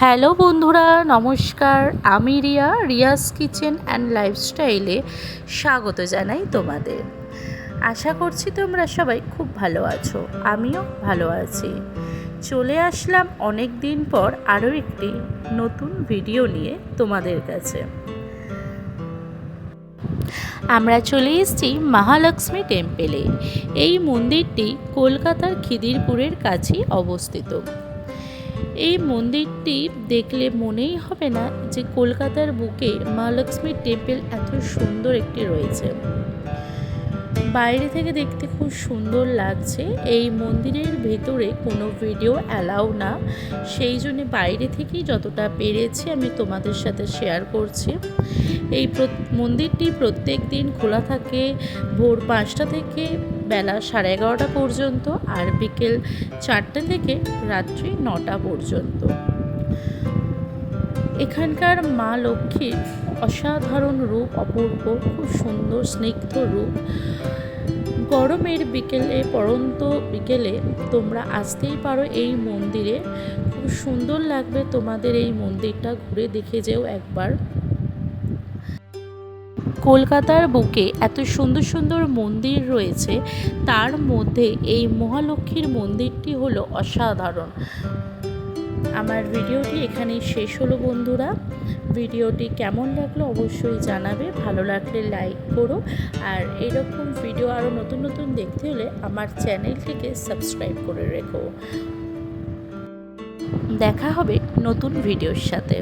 Hello বন্ধুরা, নমস্কার। আমি রিয়া, রিয়াস কিচেন অ্যান্ড লাইফস্টাইলে স্বাগত জানাই তোমাদের। আশা করছি তোমরা সবাই খুব ভালো আছো, আমিও ভালো আছি। চলে আসলাম অনেক দিন পর আরও একটি নতুন ভিডিও নিয়ে তোমাদের কাছে। আমরা চলে এসেছি মহালক্ষ্মী টেম্পেলে। এই মন্দিরটি কলকাতার খিদিরপুরের কাছেই অবস্থিত। এই মন্দিরটি দেখলে মনেই হবে না যে কলকাতার বুকে মহালক্ষ্মী টেম্পল এত সুন্দর একটি রয়েছে। বাইরে থেকে দেখতে খুব সুন্দর লাগছে। এই মন্দিরের ভেতরে কোনো ভিডিও অ্যালাউ না, সেই জন্য বাইরে থেকেই যতটা পেরেছি আমি তোমাদের সাথে শেয়ার করছি। এই মন্দিরটি প্রত্যেক দিন খোলা থাকে ভোর 5টা থেকে বেলা 11:30 পর্যন্ত, আর বিকেল 4টে থেকে রাত্রি 9টা পর্যন্ত। এখানকার মা লক্ষ্মীর অসাধারণ রূপ, অপূর্ব, খুব সুন্দর স্নিগ্ধ রূপ। গরমের বিকেলে, পড়ন্ত বিকেলে তোমরা আসতেই পারো এই মন্দিরে। খুব সুন্দর লাগবে তোমাদের এই মন্দিরটা, ঘুরে দেখে যেও একবার। কলকাতার বুকে এত সুন্দর সুন্দর মন্দির রয়েছে, তার মধ্যে এই মহালক্ষ্মীর মন্দিরটি হলো অসাধারণ। আমার ভিডিওটি এখানেই শেষ হলো বন্ধুরা। ভিডিওটি কেমন লাগলো অবশ্যই জানাবে, ভালো লাগলে লাইক করো, আর এরকম ভিডিও আরও নতুন নতুন দেখতে হলে আমার চ্যানেলটিকে সাবস্ক্রাইব করে রেখো। দেখা হবে নতুন ভিডিওর সাথে।